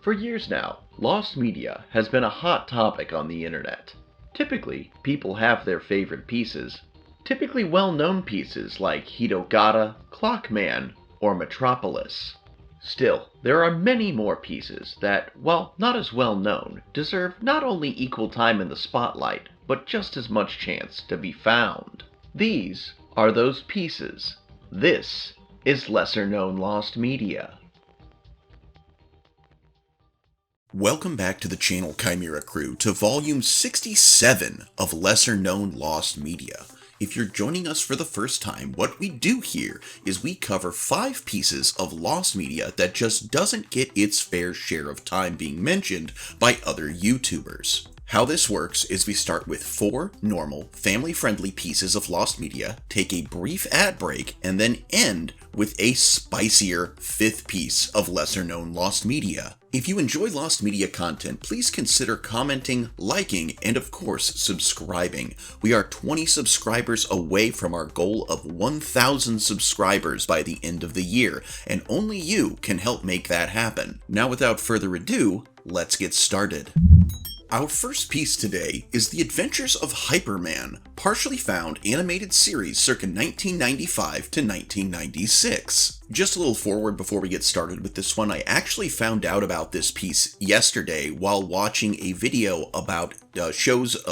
For years now, lost media has been a hot topic on the internet. Typically, people have their favorite pieces, typically well-known pieces like Hitogata, Clockman, or Metropolis. Still, there are many more pieces that, while not as well known, deserve not only equal time in the spotlight, but just as much chance to be found. These are those pieces. This is lesser-known lost media. Welcome back to the channel Chimera Crew to volume 67 of Lesser Known Lost Media. If you're joining us for the first time, what we do here is we cover 5 pieces of lost media that just doesn't get its fair share of time being mentioned by other YouTubers. How this works is we start with 4 normal, family-friendly pieces of lost media, take a brief ad break, and then end with a spicier 5th piece of lesser-known lost media. If you enjoy lost media content, please consider commenting, liking, and of course, subscribing. We are 20 subscribers away from our goal of 1,000 subscribers by the end of the year, and only you can help make that happen. Now, without further ado, let's get started. Our first piece today is The Adventures of Hyperman, partially found animated series circa 1995 to 1996. Just a little forward before we get started with this one, I actually found out about this piece yesterday while watching a video about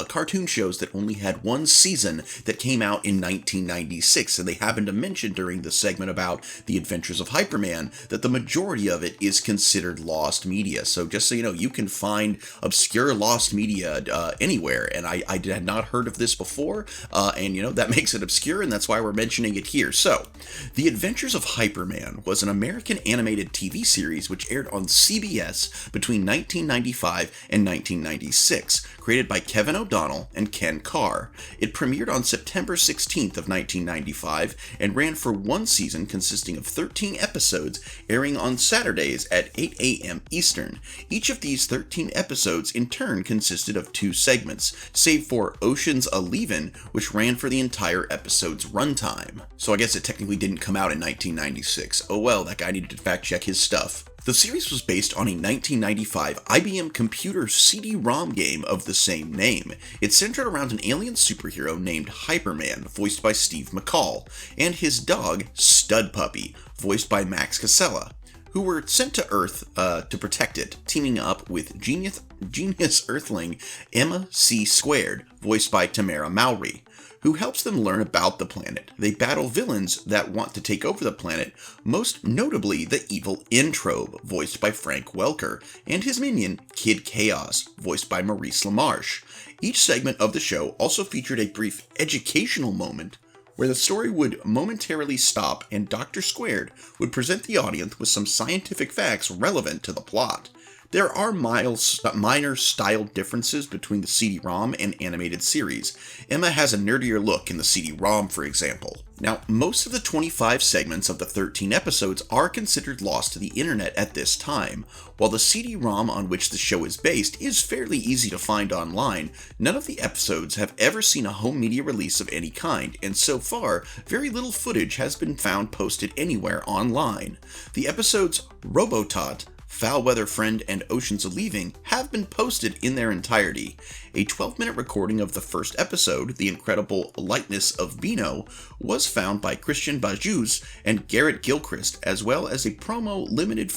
cartoon shows that only had one season that came out in 1996, and they happened to mention during the segment about The Adventures of Hyperman that the majority of it is considered lost media. So just so you know, you can find obscure lost media anywhere, and I had not heard of this before, and that makes it obscure, and that's why we're mentioning it here. So, The Adventures of Hyperman was an American animated TV series which aired on CBS between 1995 and 1996, created by Kevin O'Donnell and Ken Carr. It premiered on September 16th of 1995 and ran for one season consisting of 13 episodes airing on Saturdays at 8 a.m. Eastern. Each of these 13 episodes in turn consisted of 2 segments, save for Ocean's 11, which ran for the entire episode's runtime. So I guess it technically didn't come out in 1996. Oh well, that guy needed to fact check his stuff. The series was based on a 1995 IBM computer CD-ROM game of the same name. It centered around an alien superhero named Hyperman, voiced by Steve McCall, and his dog, Stud Puppy, voiced by Max Casella, who were sent to Earth to protect it, teaming up with genius Earthling Emma C. Squared, voiced by Tamara Mowry, who helps them learn about the planet. They battle villains that want to take over the planet, most notably the evil Entrobe, voiced by Frank Welker, and his minion, Kid Chaos, voiced by Maurice LaMarche. Each segment of the show also featured a brief educational moment where the story would momentarily stop and Dr. Squared would present the audience with some scientific facts relevant to the plot. There are minor style differences between the CD-ROM and animated series. Emma has a nerdier look in the CD-ROM, for example. Now, most of the 25 segments of the 13 episodes are considered lost to the internet at this time. While the CD-ROM on which the show is based is fairly easy to find online, none of the episodes have ever seen a home media release of any kind, and so far, very little footage has been found posted anywhere online. The episodes Robotot, Foul Weather Friend, and Ocean's Leaving have been posted in their entirety. A 12-minute recording of the first episode, The Incredible Lightness of Beano, was found by Christian Bajus and Garrett Gilchrist, as well as a promo. Limited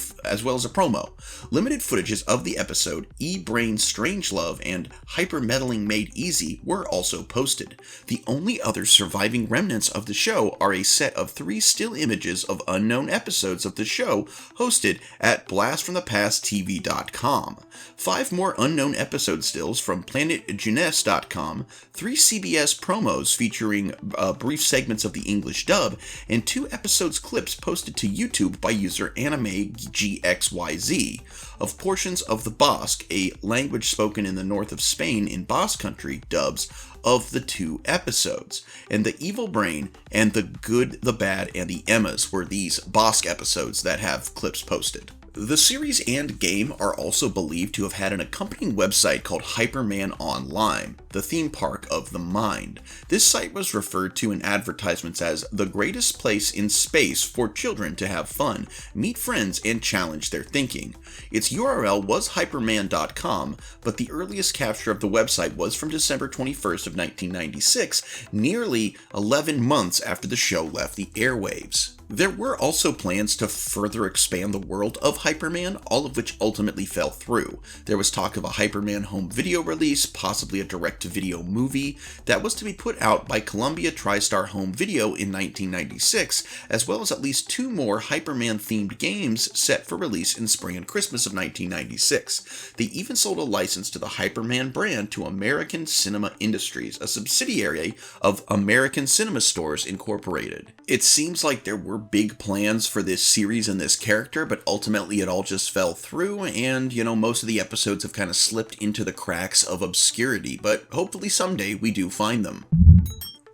footages of the episode E-Brain Strangelove and Hypermeddling Made Easy were also posted. The only other surviving remnants of the show are a set of 3 still images of unknown episodes of the show hosted at blastfromthepasttv.com. 5 more unknown episode stills from planetjeunesse.com, 3 CBS promos featuring brief segments of the English dub, and 2 episodes clips posted to YouTube by user AnimeGXYZ of portions of the Basque, a language spoken in the north of Spain in Basque Country, dubs of the 2 episodes. And the Evil Brain and the Good, the Bad, and the Emmas were these Basque episodes that have clips posted. The series and game are also believed to have had an accompanying website called Hyperman Online. the theme park of the mind. This site was referred to in advertisements as the greatest place in space for children to have fun, meet friends, and challenge their thinking. Its URL was hyperman.com, but the earliest capture of the website was from December 21st of 1996, nearly 11 months after the show left the airwaves. There were also plans to further expand the world of Hyperman, all of which ultimately fell through. There was talk of a Hyperman home video release, possibly a direct-to-video movie, that was to be put out by Columbia TriStar Home Video in 1996, as well as at least 2 more Hyperman-themed games set for release in spring and Christmas of 1996. They even sold a license to the Hyperman brand to American Cinema Industries, a subsidiary of American Cinema Stores Incorporated. It seems like there were big plans for this series and this character, but ultimately it all just fell through, and, most of the episodes have kind of slipped into the cracks of obscurity, but hopefully someday we do find them.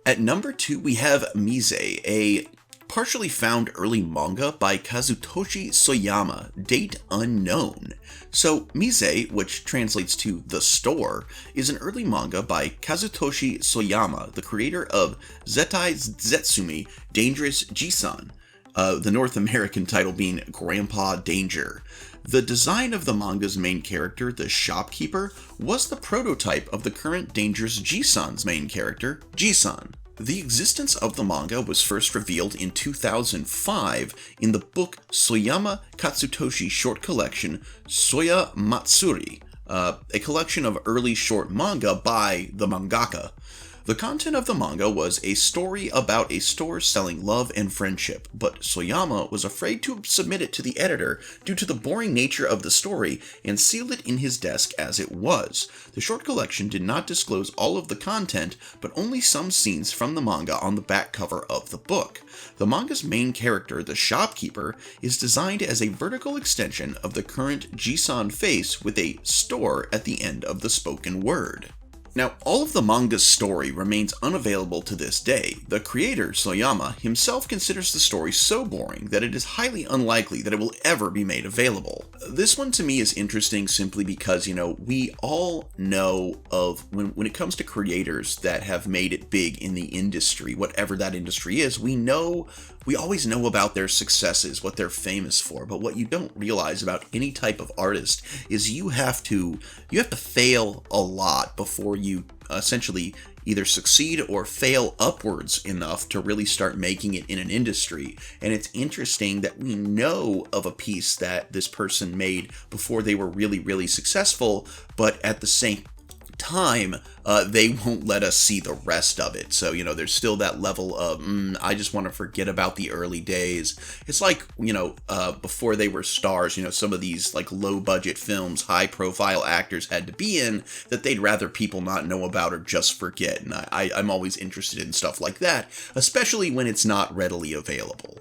At number 2, we have Mise, a partially found early manga by Kazutoshi Soyama, date unknown. So, Mise, which translates to The Store, is an early manga by Kazutoshi Soyama, the creator of Zetai Zetsumi Dangerous Jisan, the North American title being Grandpa Danger. The design of the manga's main character, the shopkeeper, was the prototype of the current Dangerous Jisan's main character, Jisan. The existence of the manga was first revealed in 2005 in the book Soyama Katsutoshi short collection Soya Matsuri, a collection of early short manga by the mangaka. The content of the manga was a story about a store selling love and friendship, but Soyama was afraid to submit it to the editor due to the boring nature of the story and sealed it in his desk as it was. The short collection did not disclose all of the content, but only some scenes from the manga on the back cover of the book. The manga's main character, the shopkeeper, is designed as a vertical extension of the current Jisan face with a store at the end of the spoken word. Now, all of the manga's story remains unavailable to this day. The creator, Soyama, himself considers the story so boring that it is highly unlikely that it will ever be made available. This one to me is interesting simply because, we all know of, when it comes to creators that have made it big in the industry, whatever that industry is, we always know about their successes, what they're famous for, but what you don't realize about any type of artist is you have to fail a lot before you essentially either succeed or fail upwards enough to really start making it in an industry. And it's interesting that we know of a piece that this person made before they were really, really successful, but at the same time, they won't let us see the rest of it. So, there's still that level of, I just want to forget about the early days. It's like, before they were stars, some of these like low budget films, high profile actors had to be in that they'd rather people not know about or just forget. And I'm always interested in stuff like that, especially when it's not readily available.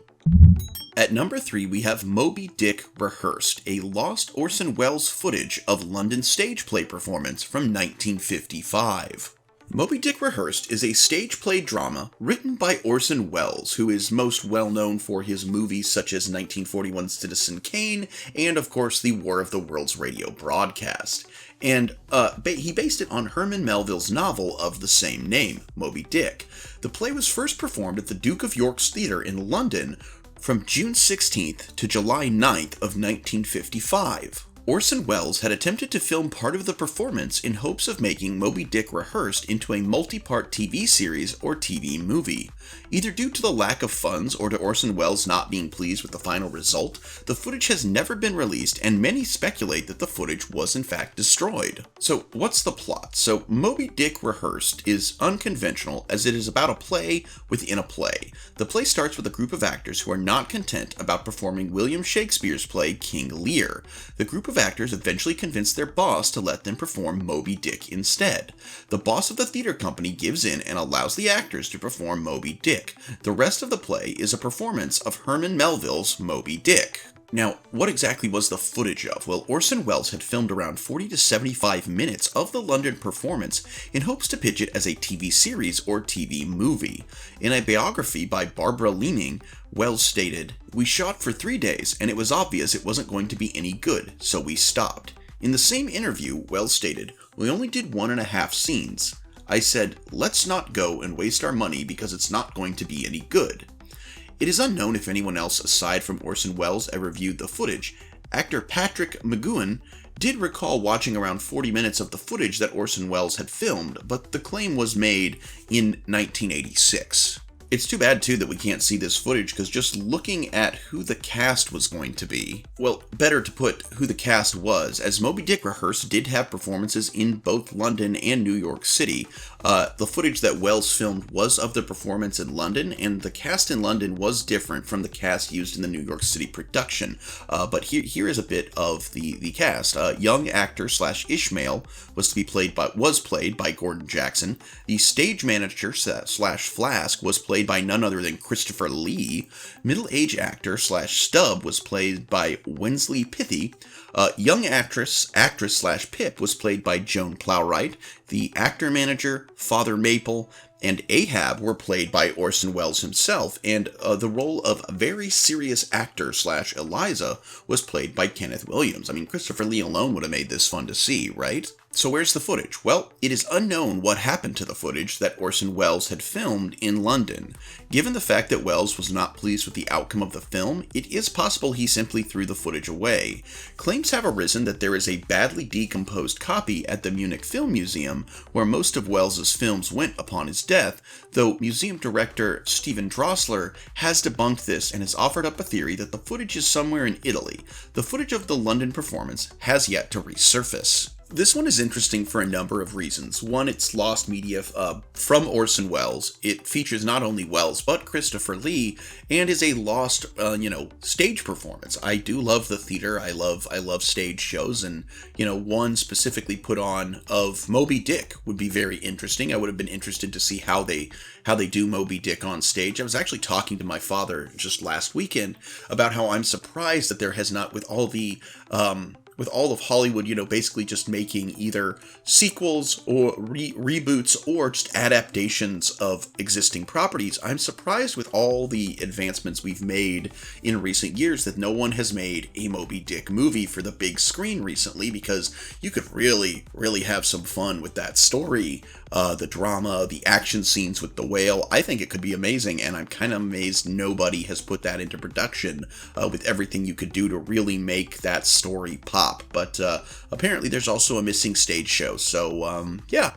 At number 3, we have Moby Dick Rehearsed, a lost Orson Welles footage of London stage play performance from 1955. Moby Dick Rehearsed is a stage play drama written by Orson Welles, who is most well known for his movies such as 1941's Citizen Kane and, of course, the War of the Worlds radio broadcast. And he based it on Herman Melville's novel of the same name, Moby Dick. The play was first performed at the Duke of York's Theatre in London from June 16th to July 9th of 1955. Orson Welles had attempted to film part of the performance in hopes of making Moby Dick Rehearsed into a multi-part TV series or TV movie. Either due to the lack of funds or to Orson Welles not being pleased with the final result, the footage has never been released, and many speculate that the footage was in fact destroyed. So what's the plot? So Moby Dick Rehearsed is unconventional as it is about a play within a play. The play starts with a group of actors who are not content about performing William Shakespeare's play King Lear. The group of actors eventually convince their boss to let them perform Moby Dick instead. The boss of the theater company gives in and allows the actors to perform Moby Dick. The rest of the play is a performance of Herman Melville's Moby Dick. Now, what exactly was the footage of? Well, Orson Welles had filmed around 40 to 75 minutes of the London performance in hopes to pitch it as a TV series or TV movie. In a biography by Barbara Leaning, Welles stated, "We shot for 3 days and it was obvious it wasn't going to be any good, so we stopped." In the same interview, Welles stated, "We only did 1.5 scenes. I said, let's not go and waste our money because it's not going to be any good. It is unknown if anyone else aside from Orson Welles ever viewed the footage. Actor Patrick McGoohan did recall watching around 40 minutes of the footage that Orson Welles had filmed, but the claim was made in 1986. It's too bad, too, that we can't see this footage, because just looking at who the cast was going to be, well, better to put who the cast was, as Moby Dick Rehearse did have performances in both London and New York City. The footage that Welles filmed was of the performance in London, and the cast in London was different from the cast used in the New York City production. But here is a bit of the cast. Young actor / Ishmael was played by Gordon Jackson. The stage manager / Flask was played by none other than Christopher Lee. Middle-aged actor / Stubb was played by Wensley Pithy. Young actress / Pip was played by Joan Plowright. The actor manager, Father Maple, and Ahab were played by Orson Welles himself, and the role of very serious actor / Eliza was played by Kenneth Williams. I mean, Christopher Lee alone would have made this fun to see, right? So where's the footage? Well, it is unknown what happened to the footage that Orson Welles had filmed in London. Given the fact that Welles was not pleased with the outcome of the film, it is possible he simply threw the footage away. Claims have arisen that there is a badly decomposed copy at the Munich Film Museum, where most of Welles's films went upon his death, though museum director Stephen Drosler has debunked this and has offered up a theory that the footage is somewhere in Italy. The footage of the London performance has yet to resurface. This one is interesting for a number of reasons. One, it's lost media from Orson Welles. It features not only Welles, but Christopher Lee, and is a lost, stage performance. I do love the theater. I love stage shows, and, one specifically put on of Moby Dick would be very interesting. I would have been interested to see how they do Moby Dick on stage. I was actually talking to my father just last weekend about how I'm surprised that there has not, with all of Hollywood, basically just making either sequels or reboots or just adaptations of existing properties, I'm surprised with all the advancements we've made in recent years that no one has made a Moby Dick movie for the big screen recently, because you could really, really have some fun with that story, the drama, the action scenes with the whale. I think it could be amazing, and I'm kind of amazed nobody has put that into production with everything you could do to really make that story pop. But apparently there's also a missing stage show, so yeah.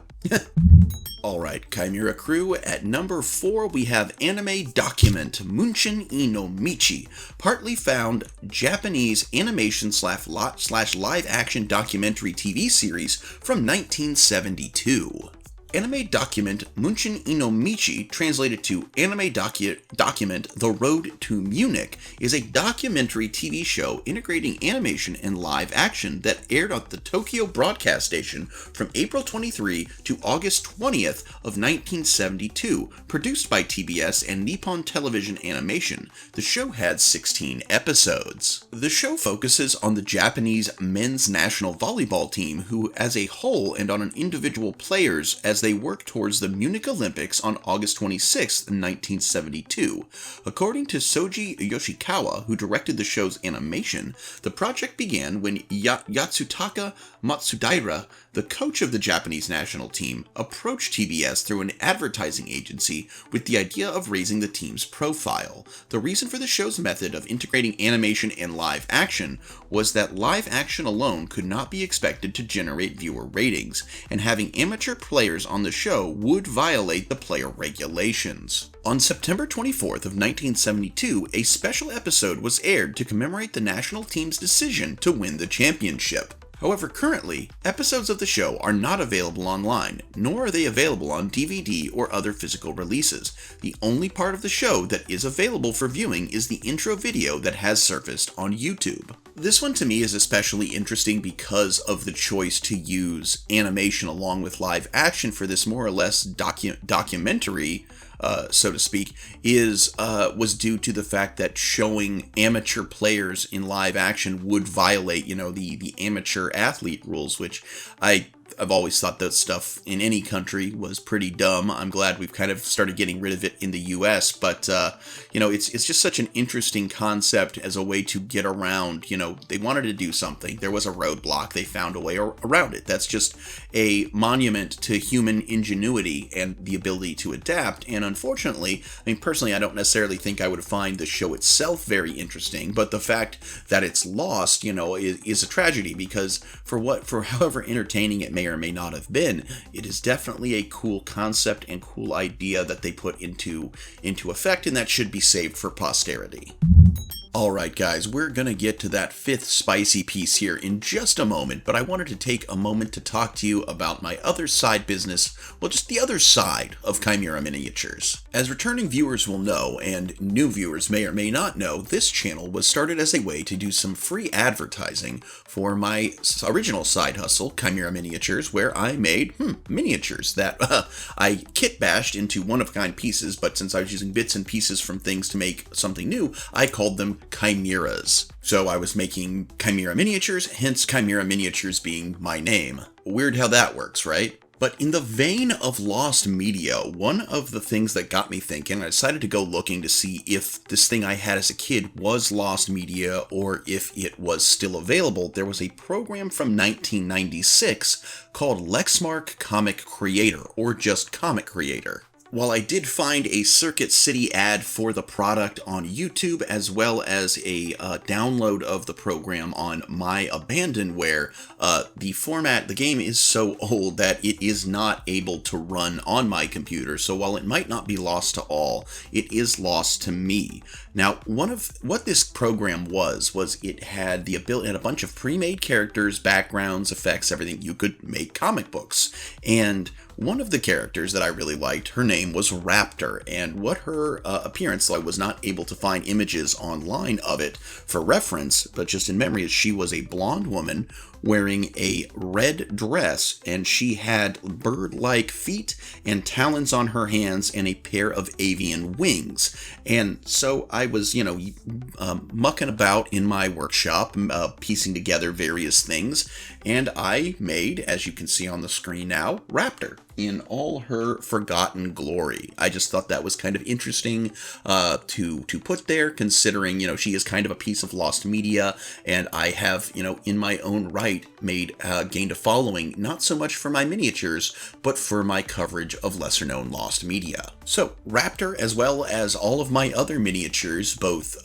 Alright, Chimera Crew, at number 4 we have anime document Munshin no Michi, partly found Japanese animation / live action documentary TV series from 1972. Anime document Munshin no Michi, translated to Anime document The Road to Munich, is a documentary TV show integrating animation and live action that aired on the Tokyo Broadcast Station from April 23 to August 20th of 1972, produced by TBS and Nippon Television Animation. The show had 16 episodes. The show focuses on the Japanese men's national volleyball team, who as a whole and on an individual players as they work towards the Munich Olympics on August 26, 1972. According to Soji Yoshikawa, who directed the show's animation, the project began when Yatsutaka Matsudaira, the coach of the Japanese national team, approached TBS through an advertising agency with the idea of raising the team's profile. The reason for the show's method of integrating animation and live action was that live action alone could not be expected to generate viewer ratings, and having amateur players on the show would violate the player regulations. On September 24th of 1972, a special episode was aired to commemorate the national team's decision to win the championship. However, currently, episodes of the show are not available online, nor are they available on DVD or other physical releases. The only part of the show that is available for viewing is the intro video that has surfaced on YouTube. This one to me is especially interesting because of the choice to use animation along with live action for this more or less documentary, so to speak, was due to the fact that showing amateur players in live action would violate, the amateur athlete rules, which I I've always thought that stuff in any country was pretty dumb. I'm glad we've kind of started getting rid of it in the US, but, it's just such an interesting concept as a way to get around, they wanted to do something. There was a roadblock. They found a way around it. That's just a monument to human ingenuity and the ability to adapt. And unfortunately, personally, I don't necessarily think I would find the show itself very interesting, but the fact that it's lost, is a tragedy, because for however entertaining it may or may not have been, it is definitely a cool concept and cool idea that they put into effect, and that should be saved for posterity. Alright guys, we're gonna get to that fifth spicy piece here in just a moment, but I wanted to take a moment to talk to you about my other side business, well, just the other side of Chimera Miniatures. As returning viewers will know, and new viewers may or may not know, this channel was started as a way to do some free advertising for my original side hustle, Chimera Miniatures, where I made, miniatures that I kit bashed into one-of-a-kind pieces, but since I was using bits and pieces from things to make something new, I called them chimeras. So I was making Chimera Miniatures, hence Chimera Miniatures being my name. Weird how that works, right? But in the vein of lost media, one of the things that got me thinking, I decided to go looking to see if this thing I had as a kid was lost media or if it was still available. There was a program from 1996 called Lexmark Comic Creator, or just Comic Creator. While I did find a Circuit City ad for the product on YouTube, as well as a download of the program on My Abandonware, the game is so old that it is not able to run on my computer, so while it might not be lost to all, it is lost to me. Now, what this program was it had the ability, and a bunch of pre-made characters, backgrounds, effects, everything. You could make comic books, and one of the characters that I really liked, her name was Raptor, and what her appearance, though I was not able to find images online of it for reference, but just in memory, is she was a blonde woman wearing a red dress, and she had bird-like feet and talons on her hands and a pair of avian wings. And so I was, mucking about in my workshop, piecing together various things, and I made, as you can see on the screen now, Raptor in all her forgotten glory. I just thought that was kind of interesting to put there, considering, she is kind of a piece of lost media, and I have, in my own right, gained a following, not so much for my miniatures, but for my coverage of lesser-known lost media. So, Raptor, as well as all of my other miniatures, both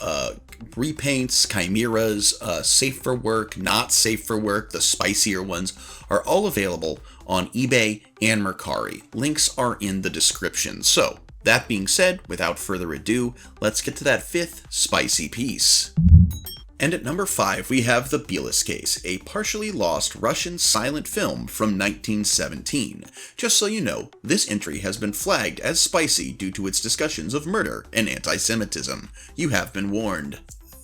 repaints, chimeras, safe for work, not safe for work, the spicier ones, are all available on eBay and Mercari. Links are in the description. So, that being said, without further ado, let's get to that fifth spicy piece. And at number 5, we have The Bielis Case, a partially lost Russian silent film from 1917. Just so you know, this entry has been flagged as spicy due to its discussions of murder and anti-Semitism. You have been warned.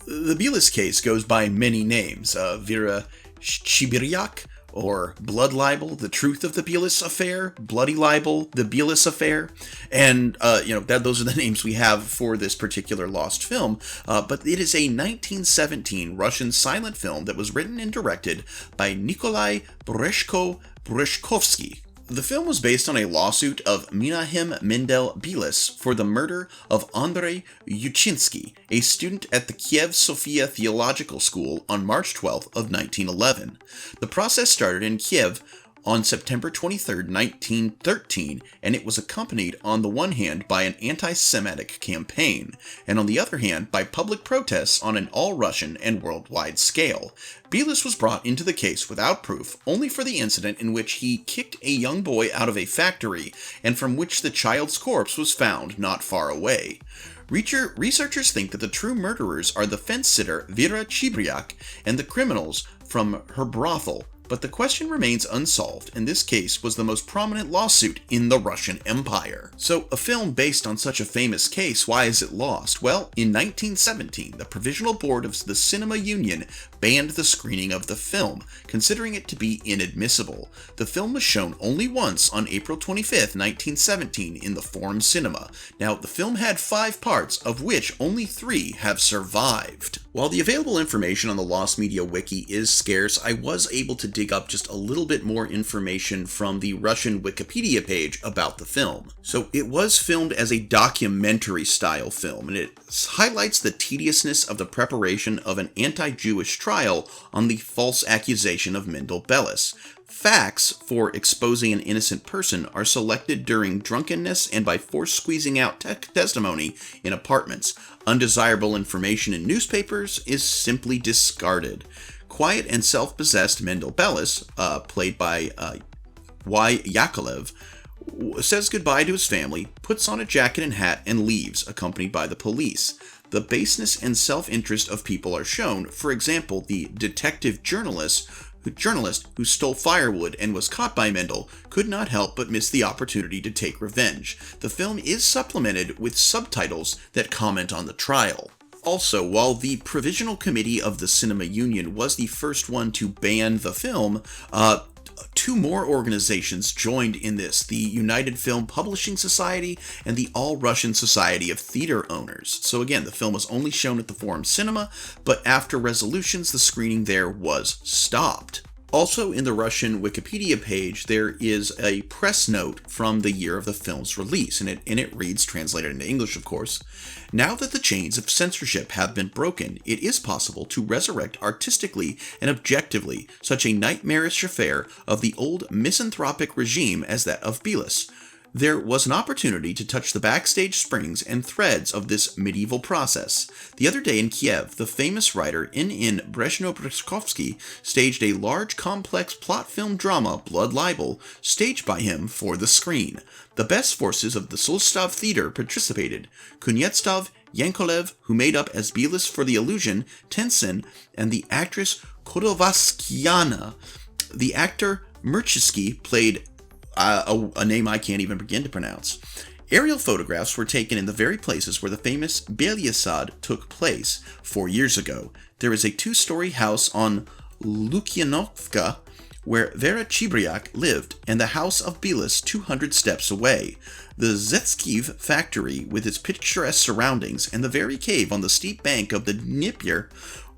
The Bielis Case goes by many names, Vera Chibiryak, or Blood Libel, The Truth of the Bielis Affair, Bloody Libel, The Bielis Affair, and, those are the names we have for this particular lost film, but it is a 1917 Russian silent film that was written and directed by Nikolai Breshkovsky. The film was based on a lawsuit of Menahem Mendel Bielis for the murder of Andrei Yuchinsky, a student at the Kiev Sofia Theological School on March 12th of 1911. The process started in Kiev on September 23, 1913, and it was accompanied on the one hand by an anti-Semitic campaign, and on the other hand by public protests on an all-Russian and worldwide scale. Bielis was brought into the case without proof, only for the incident in which he kicked a young boy out of a factory, and from which the child's corpse was found not far away. Researchers think that the true murderers are the fence-sitter Vera Chibryak and the criminals from her brothel, but the question remains unsolved, and this case was the most prominent lawsuit in the Russian Empire. So, a film based on such a famous case, why is it lost? Well, in 1917, the Provisional Board of the Cinema Union banned the screening of the film, considering it to be inadmissible. The film was shown only once on April 25, 1917 in the Forum Cinema. Now, the film had 5 parts, of which only 3 have survived. While the available information on the Lost Media Wiki is scarce, I was able to dig dig up just a little bit more information from the Russian Wikipedia page about the film. So it was filmed as a documentary-style film, and it highlights the tediousness of the preparation of an anti-Jewish trial on the false accusation of Mendel Bellis. Facts for exposing an innocent person are selected during drunkenness and by force squeezing out testimony in apartments. Undesirable information in newspapers is simply discarded. Quiet and self-possessed Mendel Bellis, played by Y. Yakovlev, says goodbye to his family, puts on a jacket and hat, and leaves, accompanied by the police. The baseness and self-interest of people are shown. For example, the detective journalist who stole firewood and was caught by Mendel could not help but miss the opportunity to take revenge. The film is supplemented with subtitles that comment on the trial. Also, while the Provisional Committee of the Cinema Union was the first one to ban the film, two more organizations joined in this, the United Film Publishing Society and the All-Russian Society of Theater Owners. So again, the film was only shown at the Forum Cinema, but after resolutions, the screening there was stopped. Also in the Russian Wikipedia page, there is a press note from the year of the film's release, and it reads, translated into English of course, "Now that the chains of censorship have been broken, it is possible to resurrect artistically and objectively such a nightmarish affair of the old misanthropic regime as that of Bellis. There was an opportunity to touch the backstage springs and threads of this medieval process. The other day in Kiev, the famous writer N.N. Brezhnev-Bruskovsky staged a large complex plot film drama, Blood Libel, staged by him for the screen. The best forces of the Solstav Theater participated. Kuznetsov, Yankolev, who made up as Bellis for the illusion, Tensin, and the actress Khodovaskiana. The actor Murchitsky played a name I can't even begin to pronounce. Aerial photographs were taken in the very places where the famous Belyasad took place 4 years ago. There is a 2-story house on Lukyanovka where Vera Chibryak lived, and the house of Bellis 200 steps away. The Zetskiv factory with its picturesque surroundings, and the very cave on the steep bank of the Dnieper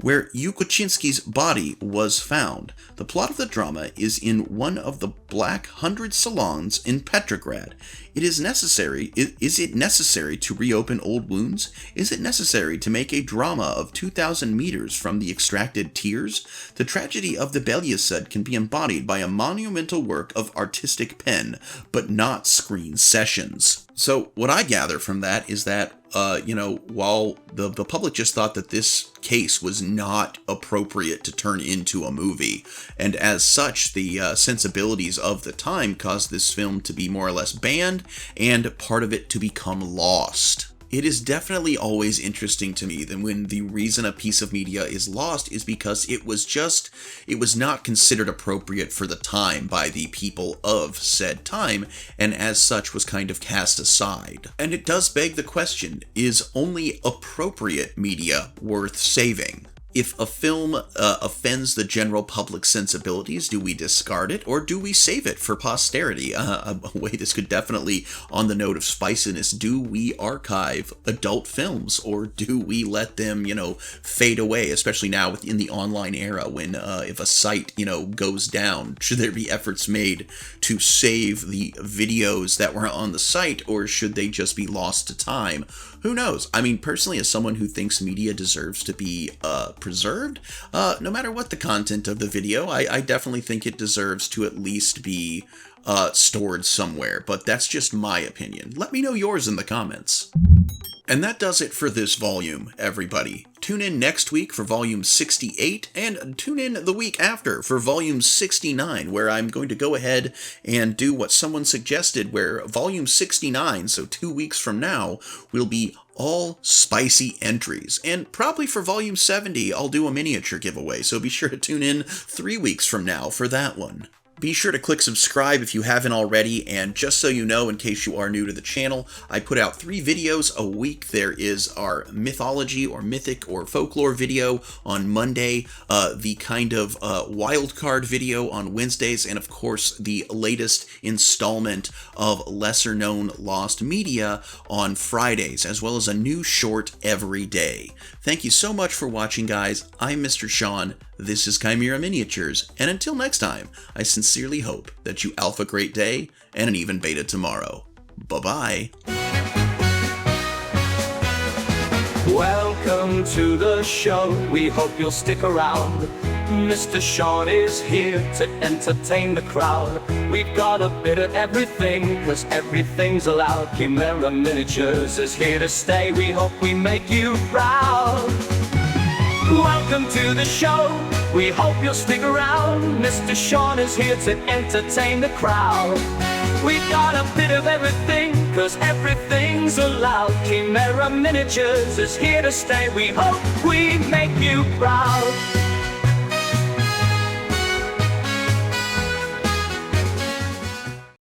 where Yukochinsky's body was found. The plot of the drama is in one of the Black 100 salons in Petrograd. Is it necessary to reopen old wounds? Is it necessary to make a drama of 2,000 meters from the extracted tears? The tragedy of the Belyasad can be embodied by a monumental work of artistic pen, but not screen sessions. So what I gather from that is that, while the public just thought that this case was not appropriate to turn into a movie, and as such, the sensibilities of the time caused this film to be more or less banned, and part of it to become lost. It is definitely always interesting to me that when the reason a piece of media is lost is because it was not considered appropriate for the time by the people of said time, and as such was kind of cast aside. And it does beg the question, is only appropriate media worth saving? If a film offends the general public sensibilities, do we discard it, or do we save it for posterity? A way this could definitely, on the note of spiciness, do we archive adult films, or do we let them, fade away, especially now in the online era when if a site, goes down, should there be efforts made to save the videos that were on the site, or should they just be lost to time? Who knows? I mean, personally, as someone who thinks media deserves to be preserved, no matter what the content of the video, I definitely think it deserves to at least be stored somewhere, but that's just my opinion. Let me know yours in the comments. And that does it for this volume, everybody. Tune in next week for volume 68, and tune in the week after for volume 69, where I'm going to go ahead and do what someone suggested, where volume 69, so 2 weeks from now, will be all spicy entries. And probably for volume 70, I'll do a miniature giveaway, so be sure to tune in 3 weeks from now for that one. Be sure to click subscribe if you haven't already, and just so you know, in case you are new to the channel, I put out 3 videos a week. There is our mythology or mythic or folklore video on Monday, the kind of wild card video on Wednesdays, and of course the latest installment of lesser known lost media on Fridays, as well as a new short every day. Thank you so much for watching, guys. I'm Mr. Sean. This is Chimera Miniatures, and until next time, I sincerely hope that you alpha great day and an even beta tomorrow. Bye-bye. Welcome to the show, we hope you'll stick around. Mr. Sean is here to entertain the crowd. We've got a bit of everything, 'cause everything's allowed. Chimera Miniatures is here to stay, we hope we make you proud. Welcome to the show, we hope you'll stick around. Mr. Sean is here to entertain the crowd. We've got a bit of everything, 'cause everything's allowed. Chimera Miniatures is here to stay, we hope we make you proud.